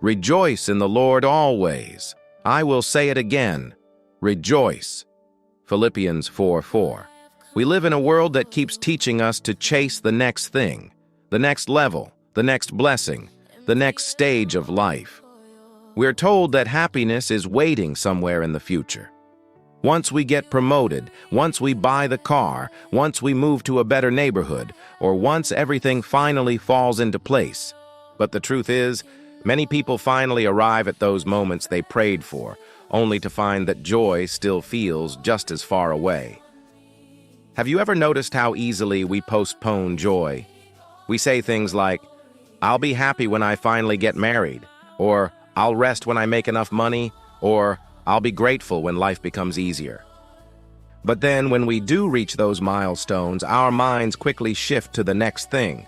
Rejoice in the Lord always. I will say it again. Rejoice. Philippians 4:4. We live in a world that keeps teaching us to chase the next thing, the next level, the next blessing, the next stage of life. We're told that happiness is waiting somewhere in the future. Once we get promoted, once we buy the car, once we move to a better neighborhood, or once everything finally falls into place. But the truth is, many people finally arrive at those moments they prayed for, only to find that joy still feels just as far away. Have you ever noticed how easily we postpone joy? We say things like, "I'll be happy when I finally get married," or "I'll rest when I make enough money," or "I'll be grateful when life becomes easier." But then when we do reach those milestones, our minds quickly shift to the next thing,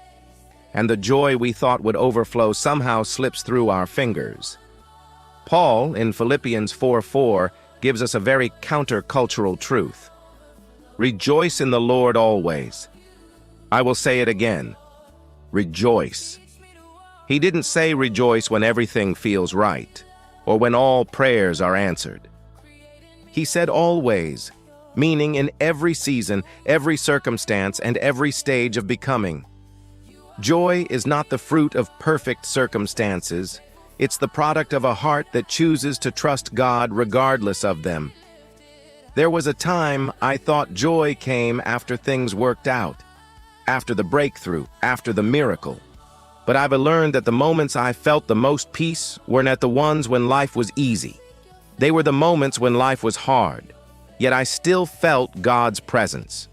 and the joy we thought would overflow somehow slips through our fingers. Paul, in Philippians 4:4, gives us a very countercultural truth. Rejoice in the Lord always. I will say it again. Rejoice. He didn't say rejoice when everything feels right, or when all prayers are answered. He said always, meaning in every season, every circumstance, and every stage of becoming. Joy is not the fruit of perfect circumstances. It's the product of a heart that chooses to trust God regardless of them. There was a time I thought joy came after things worked out, after the breakthrough, after the miracle. But I've learned that the moments I felt the most peace weren't at the ones when life was easy. They were the moments when life was hard, yet I still felt God's presence.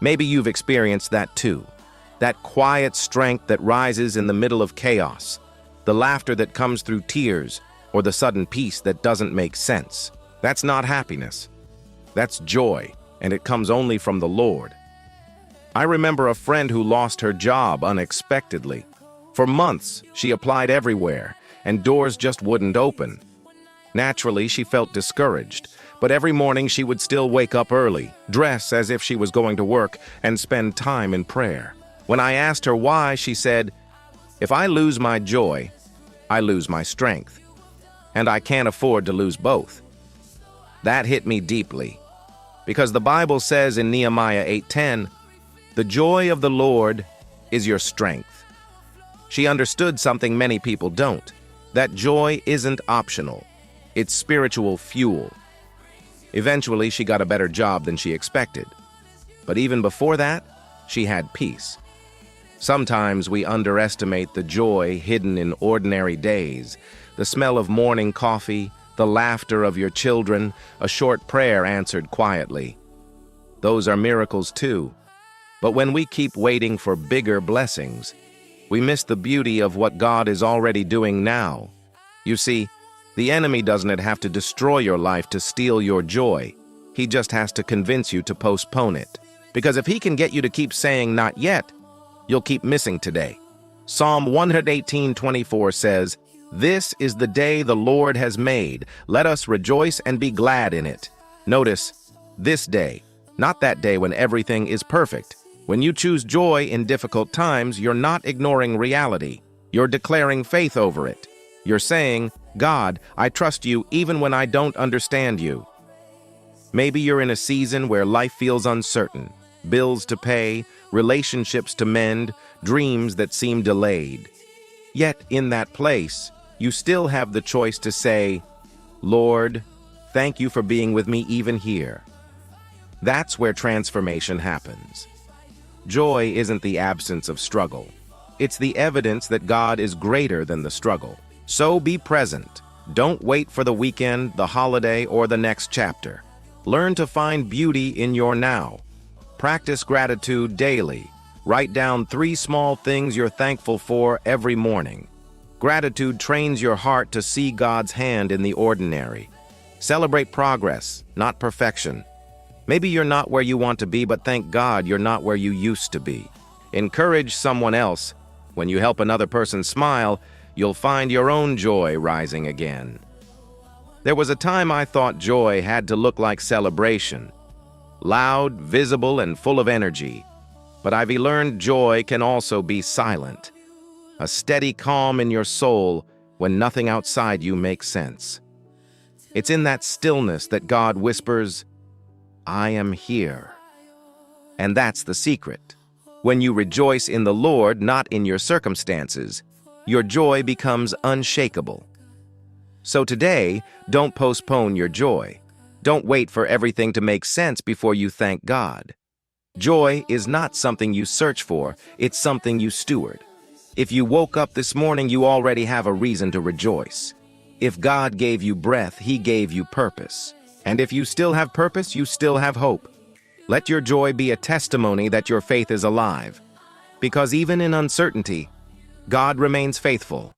Maybe you've experienced that too. That quiet strength that rises in the middle of chaos, the laughter that comes through tears, or the sudden peace that doesn't make sense. That's not happiness. That's joy, and it comes only from the Lord. I remember a friend who lost her job unexpectedly. For months, she applied everywhere, and doors just wouldn't open. Naturally, she felt discouraged, but every morning she would still wake up early, dress as if she was going to work, and spend time in prayer. When I asked her why, she said, "If I lose my joy, I lose my strength, and I can't afford to lose both." That hit me deeply, because the Bible says in Nehemiah 8:10, "The joy of the Lord is your strength." She understood something many people don't, that joy isn't optional. It's spiritual fuel. Eventually, she got a better job than she expected. But even before that, she had peace. Sometimes we underestimate the joy hidden in ordinary days, the smell of morning coffee, the laughter of your children, a short prayer answered quietly. Those are miracles too. But when we keep waiting for bigger blessings, we miss the beauty of what God is already doing now. You see, the enemy doesn't have to destroy your life to steal your joy. He just has to convince you to postpone it. Because if he can get you to keep saying not yet, you'll keep missing today. Psalm 118:24 says, "This is the day the Lord has made. Let us rejoice and be glad in it." Notice, this day, not that day when everything is perfect. When you choose joy in difficult times, you're not ignoring reality. You're declaring faith over it. You're saying, "God, I trust you even when I don't understand you." Maybe you're in a season where life feels uncertain, bills to pay, relationships to mend, dreams that seem delayed. Yet in that place, you still have the choice to say, "Lord, thank you for being with me even here." That's where transformation happens. Joy isn't the absence of struggle. It's the evidence that God is greater than the struggle. So be present. Don't wait for the weekend, the holiday, or the next chapter. Learn to find beauty in your now. Practice gratitude daily. Write down 3 small things you're thankful for every morning. Gratitude trains your heart to see God's hand in the ordinary. Celebrate progress, not perfection. Maybe you're not where you want to be, but thank God you're not where you used to be. Encourage someone else. When you help another person smile, you'll find your own joy rising again. There was a time I thought joy had to look like celebration. Loud, visible, and full of energy. But I've learned joy can also be silent. A steady calm in your soul when nothing outside you makes sense. It's in that stillness that God whispers, "I am here." And that's the secret. When you rejoice in the Lord, not in your circumstances, your joy becomes unshakable. So today, don't postpone your joy. Don't wait for everything to make sense before you thank God. Joy is not something you search for, it's something you steward. If you woke up this morning, you already have a reason to rejoice. If God gave you breath, He gave you purpose. And if you still have purpose, you still have hope. Let your joy be a testimony that your faith is alive. Because even in uncertainty, God remains faithful.